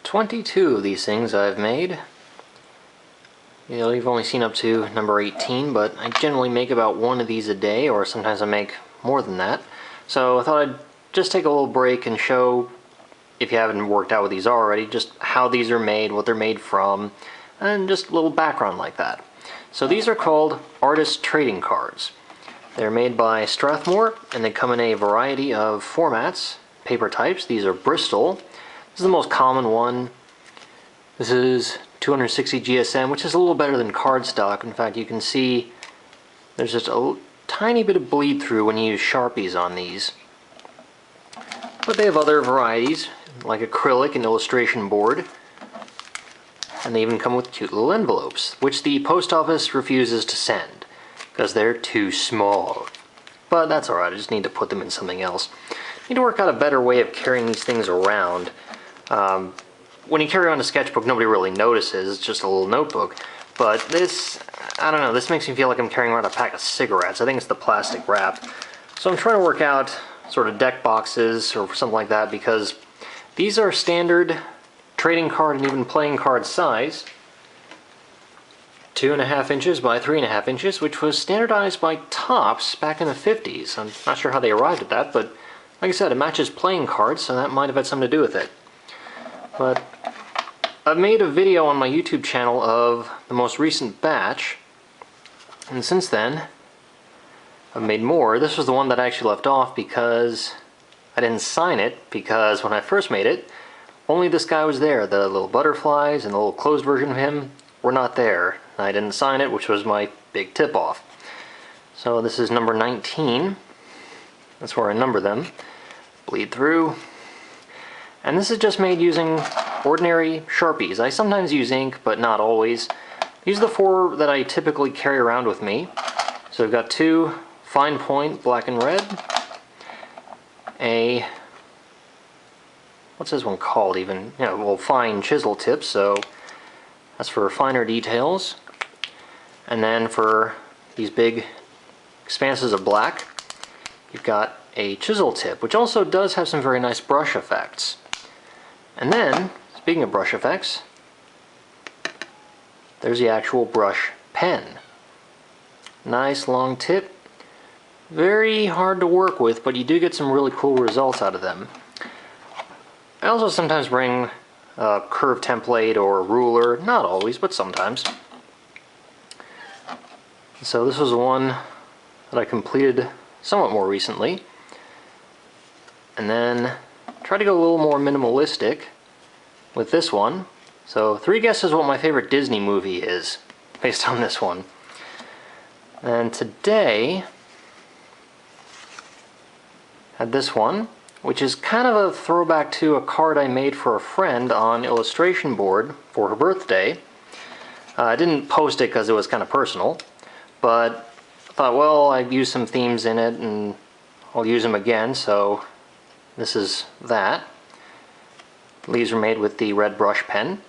22 of these things I've made. You know, you've only seen up to number 18, but I generally make about one of these a day, or sometimes I make more than that. So I thought I'd just take a little break and show, if you haven't worked out with these already, just how these are made, what they're made from, and just a little background like that. So these are called artist trading cards. They're made by Strathmore, and they come in a variety of formats, paper types. These are Bristol. This is the most common one. This is 260 GSM, which is a little better than cardstock. In fact, you can see there's just a tiny bit of bleed through when you use Sharpies on these. But they have other varieties, like acrylic and illustration board. And they even come with cute little envelopes, which the post office refuses to send, because they're too small. But that's alright, I just need to put them in something else. I need to work out a better way of carrying these things around. When you carry around a sketchbook, nobody really notices, it's just a little notebook. But this, I don't know, this makes me feel like I'm carrying around a pack of cigarettes. I think it's the plastic wrap. So I'm trying to work out sort of deck boxes or something like that, because these are standard trading card and even playing card size. 2.5 inches by 3.5 inches, which was standardized by Topps back in the 50s. I'm not sure how they arrived at that, but like I said, it matches playing cards, so that might have had something to do with it. But I've made a video on my YouTube channel of the most recent batch, and since then I've made more. This was the one that I actually left off because I didn't sign it, because when I first made it, only this guy was there. The little butterflies and the little closed version of him were not there. I didn't sign it, which was my big tip-off. So this is number 19. That's where I number them. Bleed through. And this is just made using ordinary Sharpies. I sometimes use ink, but not always. These are the 4 that I typically carry around with me. So we've got 2 fine point black and red. What's this one called even? Yeah, well, fine chisel tips, so that's for finer details. And then for these big expanses of black, you've got a chisel tip, which also does have some very nice brush effects. And then, speaking of brush effects, there's the actual brush pen. Nice long tip. Very hard to work with, but you do get some really cool results out of them. I also sometimes bring a curve template or a ruler, not always, but sometimes. So this was the one that I completed somewhat more recently. And then try to go a little more minimalistic with this one. So 3 guesses what my favorite Disney movie is, based on this one. And today, had this one, which is kind of a throwback to a card I made for a friend on illustration board for her birthday. I didn't post it because it was kind of personal, but I thought, well, I've used some themes in it and I'll use them again, so this is that. Leaves are made with the red brush pen.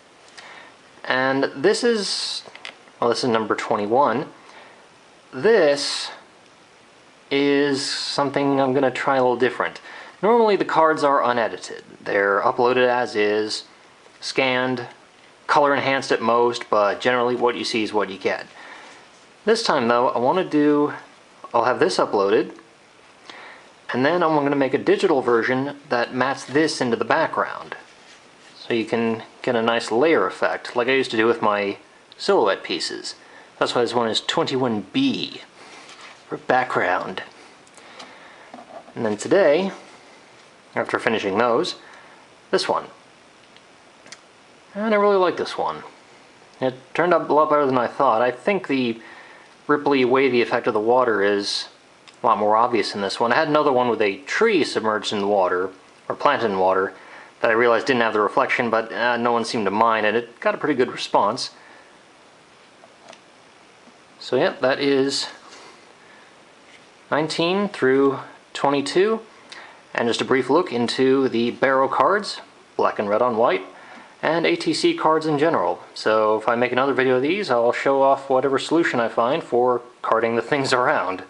And this is, well, this is number 21. This is something I'm going to try a little different. Normally the cards are unedited. They're uploaded as is, scanned, color enhanced at most, but generally what you see is what you get. This time though, I'll have this uploaded, and then I'm going to make a digital version that mats this into the background. So you can get a nice layer effect, like I used to do with my silhouette pieces. That's why this one is 21B, for background. And then today, after finishing those, this one. And I really like this one. It turned out a lot better than I thought. I think the ripply, wavy effect of the water is a lot more obvious in this one. I had another one with a tree submerged in the water, or planted in water, that I realized didn't have the reflection, but no one seemed to mind, and it got a pretty good response. So yeah, that is 19 through 22. And just a brief look into the BaRoW cards, black and red on white, and ATC cards in general. So if I make another video of these, I'll show off whatever solution I find for carding the things around.